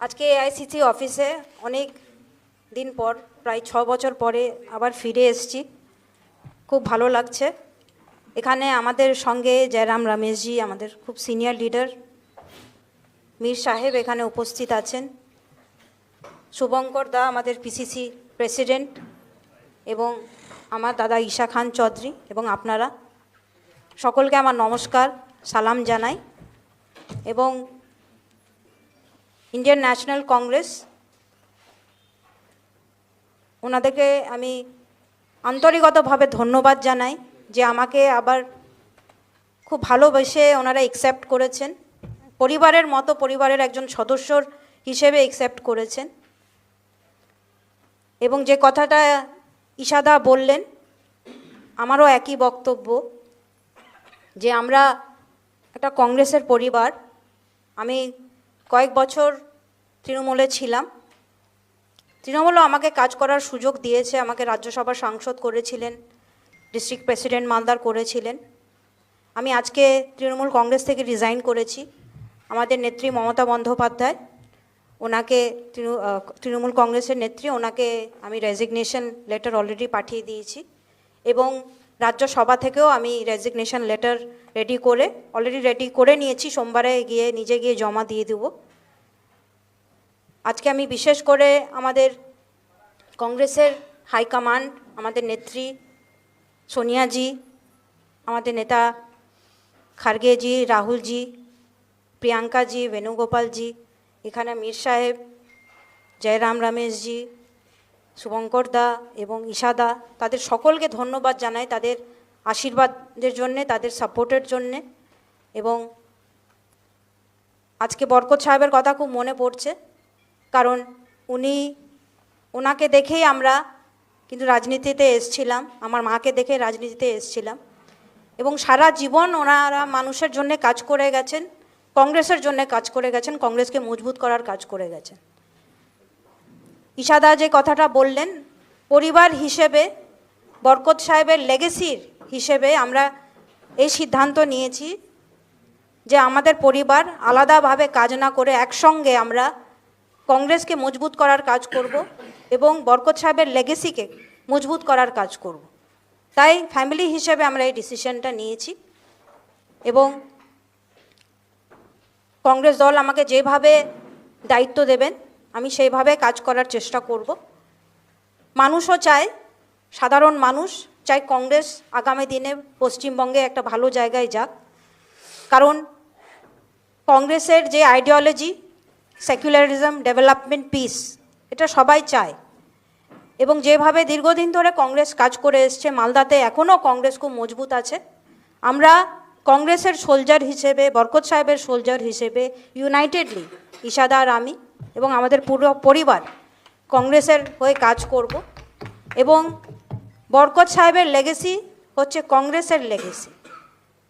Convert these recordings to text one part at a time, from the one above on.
আজকে এআইসিসি অফিসে অনেক দিন পর প্রায় 6 বছর পরে আবার ফিরে এসেছি। খুব ভালো লাগছে। এখানে আমাদের সঙ্গে জয়রাম রমেশজি, আমাদের খুব সিনিয়র লিডার, মীর সাহেব এখানে উপস্থিত আছেন, শুভঙ্কর দা আমাদের পিসিসি প্রেসিডেন্ট, এবং আমার দাদা ঈশা খান চৌধুরী, এবং আপনারা সকলকে আমার নমস্কার, সালাম জানাই। এবং ইন্ডিয়ান ন্যাশনাল কংগ্রেস, ওনাদেরকে আমি আন্তরিকতাভাবে ধন্যবাদ জানাই যে আমাকে আবার খুব ভালোবেসে ওনারা অ্যাকসেপ্ট করেছেন, পরিবারের মতো, পরিবারের একজন সদস্যর হিসেবে অ্যাকসেপ্ট করেছেন। এবং যে কথাটা ঈশাদা বললেন, আমারও একই বক্তব্য যে আমরা একটা কংগ্রেসের পরিবার। আমি কয়েক বছর তৃণমূলে ছিলাম, তৃণমূলও আমাকে কাজ করার সুযোগ দিয়েছে, আমাকে রাজ্যসভার সাংসদ করেছিলেন, ডিস্ট্রিক্ট প্রেসিডেন্ট মালদার করেছিলেন। আমি আজকে তৃণমূল কংগ্রেস থেকে রিজাইন করেছি। আমাদের নেত্রী মমতা বন্দ্যোপাধ্যায়, ওনাকে তৃণমূল কংগ্রেসের নেত্রী, ওনাকে আমি রেজিগনেশন লেটার অলরেডি পাঠিয়ে দিয়েছি, এবং রাজ্যসভা থেকেও আমি রেজিগনেশন লেটার অলরেডি রেডি করে নিয়েছি। সোমবারে নিজে গিয়ে জমা দিয়ে দেব। আজকে আমি বিশেষ করে আমাদের কংগ্রেসের হাইকমান্ড, আমাদের নেত্রী সোনিয়াজি, আমাদের নেতা খার্গেজি, রাহুলজি, প্রিয়াঙ্কাজি, বেণুগোপালজি, এখানে মীর সাহেব, জয়রাম রমেশজি, শুভঙ্কর দা এবং ঈশাদা, তাদের সকলকে ধন্যবাদ জানাই তাদের আশীর্বাদের জন্যে, তাদের সাপোর্টের জন্যে। এবং আজকে বরকত সাহেবের কথা খুব মনে পড়ছে, কারণ ওনাকে দেখেই আমরা কিন্তু রাজনীতিতে এসেছিলাম, আমার মাকে দেখে রাজনীতিতে এসেছিলাম। এবং সারা জীবন ওনারা মানুষের জন্য কাজ করে গেছেন, কংগ্রেসের জন্য কাজ করে গেছেন, কংগ্রেসকে মজবুত করার কাজ করে গেছেন। ঈশাদা যে কথাটা বললেন, পরিবার হিসেবে, বরকত সাহেবের লেগেসির হিসেবে আমরা এই সিদ্ধান্ত নিয়েছি যে আমাদের পরিবার আলাদাভাবে কাজ না করে একসঙ্গে আমরা কংগ্রেসকে মজবুত করার কাজ করব এবং বরকত সাহেবের লেগেসিকে মজবুত করার কাজ করব। তাই ফ্যামিলি হিসেবে আমরা এই ডিসিশনটা নিয়েছি। এবং কংগ্রেস দল আমাকে যেভাবে দায়িত্ব দেবেন আমি সেইভাবে কাজ করার চেষ্টা করব। মানুষও চায়, সাধারণ মানুষ চায় কংগ্রেস আগামী দিনে পশ্চিমবঙ্গে একটা ভালো জায়গায় যাক, কারণ কংগ্রেসের যে আইডিওলজি, সেকুলারিজম, ডেভেলপমেন্ট, পিস, এটা সবাই চায়। এবং যেভাবে দীর্ঘদিন ধরে কংগ্রেস কাজ করে এসছে, মালদাতে এখনও কংগ্রেস খুব মজবুত আছে। আমরা কংগ্রেসের সোলজার হিসেবে, বরকত সাহেবের সোলজার হিসেবে ইউনাইটেডলি, ঈশাদা আর আমি এবং আমাদের পুরো পরিবার কংগ্রেসের হয়ে কাজ করব। এবং বরকত সাহেবের লেগেসি হচ্ছে কংগ্রেসের লেগেসি,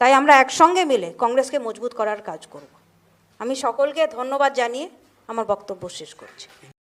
তাই আমরা একসঙ্গে মিলে কংগ্রেসকে মজবুত করার কাজ করব। আমি সকলকে ধন্যবাদ জানিয়ে আমার বক্তব্য শেষ করছি।